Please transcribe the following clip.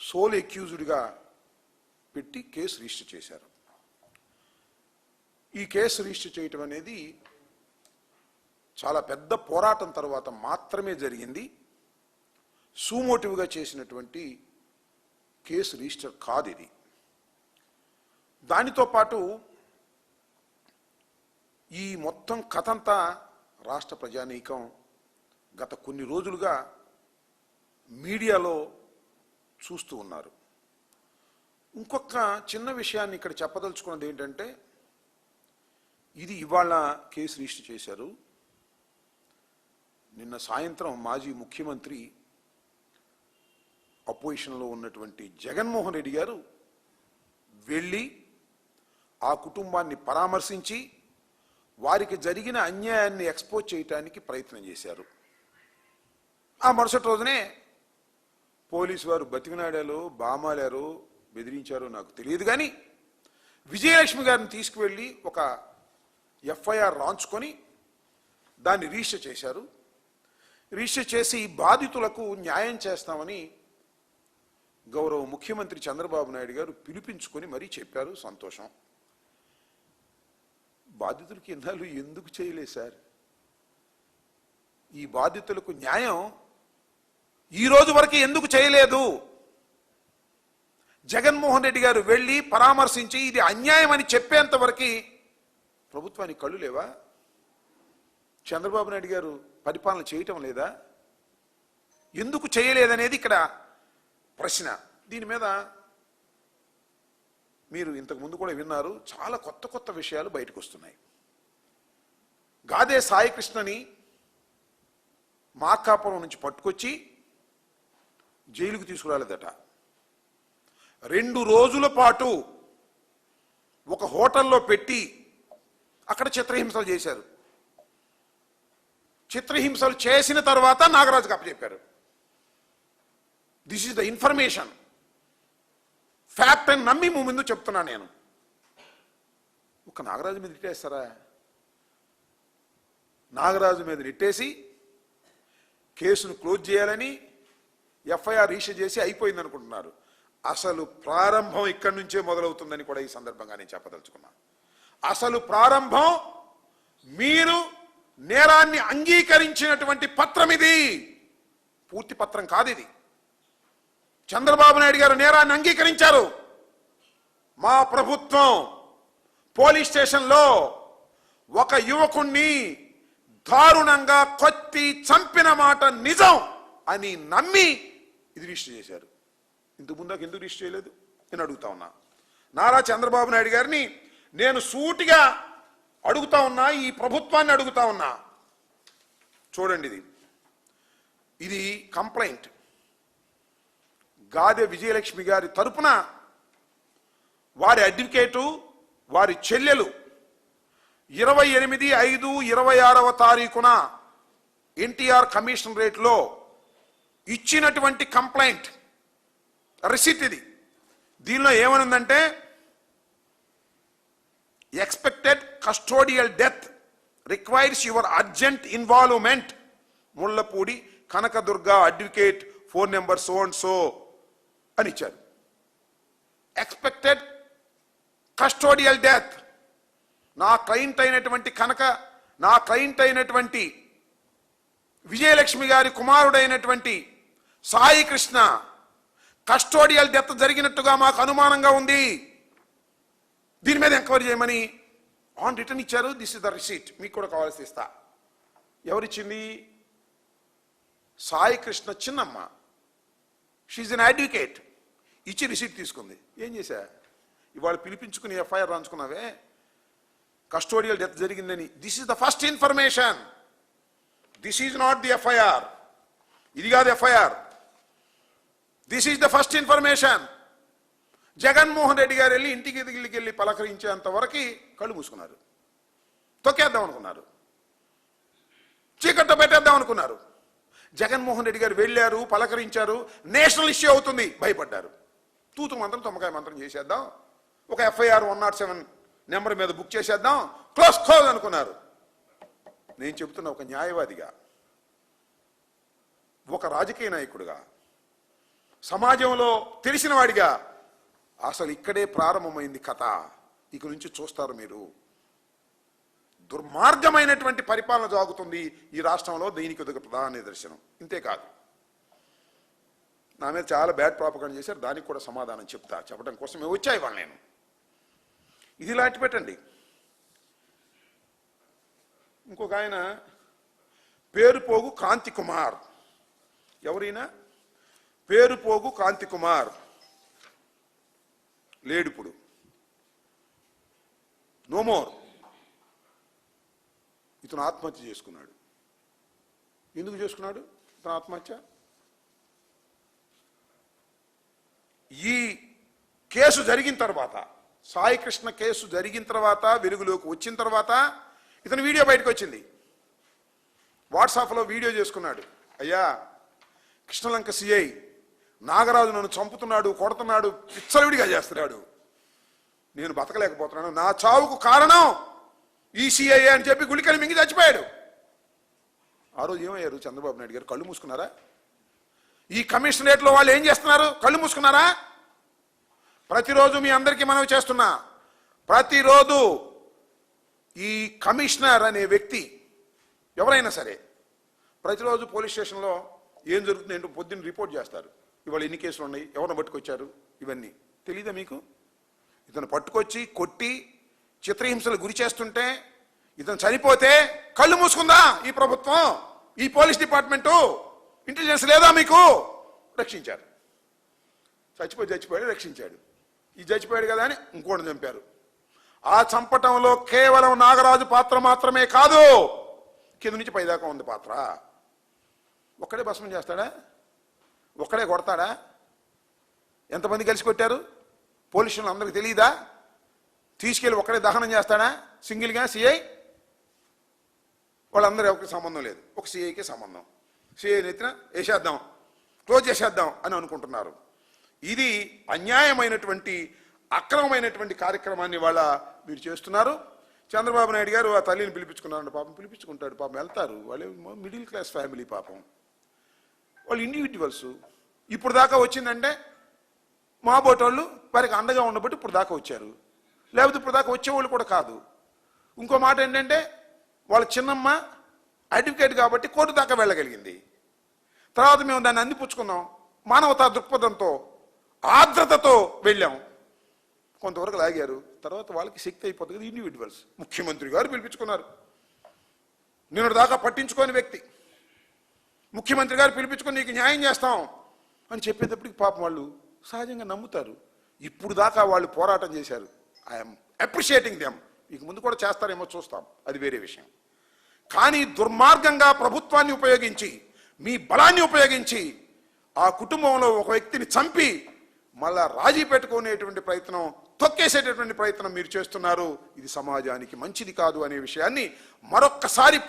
Soul అక్యూజ్డ్గా పెట్టి case register చేశారు. ఈ కేసు రిజిస్టర్ చేయటం అనేది చాలా పెద్ద పోరాటం తర్వాత మాత్రమే జరిగింది. సూమోటివ్గా చేసినటువంటి కేసు రిజిస్టర్ కాదు ఇది. దానితో పాటు ఈ మొత్తం కథంతా రాష్ట్ర ప్రజానీకం గత కొన్ని రోజులుగా మీడియాలో చూస్తూ ఉన్నారు. ఇంకొక చిన్న విషయాన్ని ఇక్కడ చెప్పదలుచుకున్నది ఏంటంటే, ఇది ఇవాళ కేసు రిజిస్టర్ చేశారు. నిన్న సాయంత్రం మాజీ ముఖ్యమంత్రి అపోజిషన్లో ఉన్నటువంటి జగన్మోహన్ రెడ్డి గారు వెళ్ళి ఆ కుటుంబాన్ని పరామర్శించి వారికి జరిగిన అన్యాయాన్ని ఎక్స్పోజ్ చేయడానికి ప్రయత్నం చేశారు. ఆ మరుసటి రోజునే పోలీసు వారు బతికినాడాలో బామాలారో బెదిరించారో నాకు తెలియదు, కానీ విజయలక్ష్మి గారిని తీసుకువెళ్ళి ఒక ఎఫ్ఐఆర్ రాంచుకొని దాన్ని రిజిస్టర్ చేశారు. రిజిస్టర్ చేసి బాధితులకు న్యాయం చేస్తామని గౌరవ ముఖ్యమంత్రి చంద్రబాబు నాయుడు గారు పిలిపించుకొని మరీ చెప్పారు. సంతోషం. బాధితులకు ఇన్నాళ్ళు ఎందుకు చేయలేదు సార్? ఈ బాధితులకు న్యాయం ఈ రోజు వరకు ఎందుకు చేయలేదు? జగన్మోహన్ రెడ్డి గారు వెళ్ళి పరామర్శించి ఇది అన్యాయం అని చెప్పేంత వరకు ప్రభుత్వానికి కళ్ళు లేవా? చంద్రబాబు నాయుడు గారు పరిపాలన చేయటం లేదా? ఎందుకు చేయలేదనేది ఇక్కడ ప్రశ్న. దీని మీద మీరు ఇంతకు ముందు కూడా విన్నారు, చాలా కొత్త కొత్త విషయాలు బయటకు వస్తున్నాయి. గాదే సాయికృష్ణని మార్కాపురం నుంచి పట్టుకొచ్చి జైలుకు తీసుకురాలేదట. 2 రోజుల పాటు ఒక హోటల్లో పెట్టి అక్కడ చిత్రహింసలు చేశారు. చిత్రహింసలు చేసిన తర్వాత నాగరాజుకు అప్పచెప్పారు. This is the information, fact అని నమ్మి ముందు చెప్తున్నా నేను. ఒక నాగరాజు మీద నెట్టేస్తారా? నాగరాజు మీద నెట్టేసి కేసును క్లోజ్ చేయాలని ఎఫ్ఐఆర్ రిజిస్టర్ చేసి అయిపోయింది అనుకుంటున్నారు. అసలు ప్రారంభం ఇక్కడి నుంచే మొదలవుతుందని కూడా ఈ సందర్భంగా నేను చెప్పదలుచుకున్నా. అసలు ప్రారంభం మీరు నేరాన్ని అంగీకరించినటువంటి పత్రం ఇది, పూర్తి పత్రం కాదు ఇది. చంద్రబాబు నాయుడు గారు నేరాన్ని అంగీకరించారు. మా ప్రభుత్వం పోలీస్ స్టేషన్లో ఒక యువకుణ్ణి దారుణంగా కొట్టి చంపిన మాట నిజం అని నమ్మి ఇది రిజిస్టర్ చేశారు. ఇంతకు ముందాక ఎందుకు రిజిస్టర్ చేయలేదు నేను అడుగుతా ఉన్నా. నారా చంద్రబాబు నాయుడు గారిని నేను సూటిగా అడుగుతా ఉన్నా, ఈ ప్రభుత్వాన్ని అడుగుతా ఉన్నా. చూడండి, ఇది కంప్లైంట్. గాదె విజయలక్ష్మి గారి తరపున వారి అడ్వకేటు, వారి చెల్లెలు 28/5/26వ తారీఖున ఎన్టీఆర్ కమిషనరేట్లో ఇచ్చినటువంటి కంప్లైంట్ రిసిట్ ఇది. దీనిలో ఏమనుందంటే, expected custodial death requires your urgent involvement, Mullapudi Kanakadurga advocate, phone number so and so అని ఇచ్చారు. ఎక్స్పెక్టెడ్ కస్టోడియల్ డెత్, నా క్లయింట్ అయినటువంటి విజయలక్ష్మి గారి కుమారుడైనటువంటి సాయి కృష్ణ కస్టోడియల్ డెత్ జరిగినట్టుగా మాకు అనుమానంగా ఉంది, దీని మీద ఎంక్వైరీ చేయమని ఆన్ రిటర్న్ ఇచ్చారు. దిస్ ఇస్ ద రిసీట్, మీకు కూడా కావాల్సి ఇస్తా. ఎవరిచ్చింది? సాయి కృష్ణ చిన్నమ్మ, షీఈ్ అన్ అడ్వకేట్, ఇచ్చి రిసీట్ తీసుకుంది. ఏం చేశా? ఇవాళ పిలిపించుకుని ఎఫ్ఐఆర్ రాంచుకున్నావే, కస్టోడియల్ డెత్ జరిగిందని. This is the first information, this is not the FIR. ఇది కాదు FIR, this is the first information. Jaganmohan Reddy గారు వెళ్ళి ఇంటికి వెళ్ళి పలకరించేంత వరకు కళ్ళు మూసుకున్నారు, తొక్కేద్దాం అనుకున్నారు, చీకట్లో పెట్టేద్దాం అనుకున్నారు. జగన్మోహన్ రెడ్డి గారు వెళ్ళారు, పలకరించారు, నేషనల్ ఇష్యూ అవుతుంది, భయపడ్డారు. తూతు మంత్రం తొమ్మకాయ మంత్రం చేసేద్దాం, ఒక ఎఫ్ఐఆర్ 107 నెంబర్ మీద బుక్ చేసేద్దాం, క్లోజ్ అనుకున్నారు. నేను చెబుతున్నా, ఒక న్యాయవాదిగా, ఒక రాజకీయ నాయకుడిగా, సమాజంలో తెలిసిన వాడిగా అసలు ఇక్కడే ప్రారంభమైంది కథ. ఇక నుంచి చూస్తారు మీరు. దుర్మార్గమైనటువంటి పరిపాలన సాగుతుంది ఈ రాష్ట్రంలో. దీనికి ఒక ప్రధాన నిదర్శనం. ఇంతేకాదు, నా మీద చాలా బ్యాడ్ ప్రాపగండా చేశారు. దానికి కూడా సమాధానం చెప్పడం కోసమే వచ్చాయి వాళ్ళు. నేను ఇది లాంటి పెట్టండి. ఇంకొక ఆయన పేరుపోగు కాంతి కుమార్. ఎవరైనా పేరుపోగు కాంతి కుమార్ లేడిప్పుడు, నో మోర్. ఇతను ఆత్మహత్య చేసుకున్నాడు. ఎందుకు చేసుకున్నాడు ఇతను ఆత్మహత్య? ఈ కేసు జరిగిన తర్వాత, సాయి కృష్ణ కేసు జరిగిన తర్వాత, వెలుగులోకి వచ్చిన తర్వాత ఇతను వీడియో బయటకు వచ్చింది. వాట్సాప్లో వీడియో చేసుకున్నాడు. అయ్యా, కృష్ణలంక సిఐ నాగరాజు నన్ను చంపుతున్నాడు, కొడుతున్నాడు, పిచ్చలవిడిగా చేస్తున్నాడు, నేను బతకలేకపోతున్నాను, నా చావుకు కారణం ఈ సిఐ అని చెప్పి గుళికలు మింగి చచ్చిపోయాడు. ఆ రోజు ఏమయ్యారు చంద్రబాబు నాయుడు గారు? కళ్ళు మూసుకున్నారా? ఈ కమిషనరేట్లో వాళ్ళు ఏం చేస్తున్నారు? కళ్ళు మూసుకున్నారా? ప్రతిరోజు మీ అందరికీ మనవి చేస్తున్నా, ప్రతిరోజు ఈ కమిషనర్ అనే వ్యక్తి ఎవరైనా సరే ప్రతిరోజు పోలీస్ స్టేషన్లో ఏం జరుగుతుంది ఏంటో పొద్దున్న రిపోర్ట్ చేస్తారు. ఇవాళ ఎన్ని కేసులు ఉన్నాయి, ఎవరిని పట్టుకొచ్చారు, ఇవన్నీ తెలీదా మీకు? ఇతను పట్టుకొచ్చి కొట్టి చిత్రహింసలు గురి చేస్తుంటే, ఇతను చనిపోతే కళ్ళు మూసుకుందా ఈ ప్రభుత్వం, ఈ పోలీస్ డిపార్ట్మెంటు? ఇంటెలిజెన్స్ లేదా మీకు? రక్షించారు. చచ్చిపోయాడు, రక్షించాడు. ఈ చచ్చిపోయాడు కదా అని ఇంకోటి చంపారు. ఆ చంపటంలో కేవలం నాగరాజు పాత్ర మాత్రమే కాదు, కింద నుంచి పైదాకా ఉంది పాత్ర. ఒక్కడే భస్మం చేస్తాడా? ఒక్కడే కొడతాడా? ఎంతమంది కలిసి కొట్టారు? పోలీసులు అందరికి తెలియదా? తీసుకెళ్ళి ఒక్కడే దహనం చేస్తాడా సింగిల్గా సిఐ? వాళ్ళందరూ ఎవరికి సంబంధం లేదు, ఒక సిఐకే సంబంధం. సిఐ ఎత్తిన వేసేద్దాం, క్లోజ్ చేసేద్దాం అని అనుకుంటున్నారు. ఇది అన్యాయమైనటువంటి, అక్రమమైనటువంటి కార్యక్రమాన్ని వాళ్ళ మీరు చేస్తున్నారు. చంద్రబాబు నాయుడు గారు ఆ తల్లిని పిలిపించుకున్నారంట. పాపం పిలిపించుకుంటాడు, పాపం వెళ్తారు. వాళ్ళు మిడిల్ క్లాస్ ఫ్యామిలీ, పాపం వాళ్ళు ఇండివిజువల్స్. ఇప్పుడు దాకా వచ్చిందంటే మా బోటోళ్ళు వారికి అండగా ఉండబట్టి ఇప్పుడు దాకా వచ్చారు, లేకపోతే ఇప్పుడు దాకా వచ్చేవాళ్ళు కూడా కాదు. ఇంకో మాట ఏంటంటే వాళ్ళ చిన్నమ్మ అడ్వకేట్ కాబట్టి కోర్టు దాకా వెళ్ళగలిగింది. తర్వాత మేము దాన్ని అందిపుచ్చుకున్నాం, మానవతా దృక్పథంతో, ఆర్ద్రతతో వెళ్ళాం. కొంతవరకు లాగారు, తర్వాత వాళ్ళకి శక్తి అయిపోతుంది కదా. ఇండివిజువల్స్. ముఖ్యమంత్రి గారు పిలిపించుకున్నారు, నిన్నటి దాకా పట్టించుకోని వ్యక్తి. ముఖ్యమంత్రి గారు పిలిపించుకొని నీకు న్యాయం చేస్తాం అని చెప్పేటప్పటికి పాపం వాళ్ళు సహజంగా నమ్ముతారు. ఇప్పుడు దాకా వాళ్ళు పోరాటం చేశారు. I'm appreciating them. ఇక ముందు కూడా చేస్తారేమో చూస్తాం, అది వేరే విషయం. కానీ దుర్మార్గంగా ప్రభుత్వాన్ని ఉపయోగించి, మీ బలాన్ని ఉపయోగించి ఆ కుటుంబంలో ఒక వ్యక్తిని చంపి మళ్ళా రాజీ పెట్టుకునేటువంటి ప్రయత్నం, తొక్కేసేటటువంటి ప్రయత్నం మీరు చేస్తున్నారు. ఇది సమాజానికి మంచిది కాదు అనే విషయాన్ని మరొక్కసారి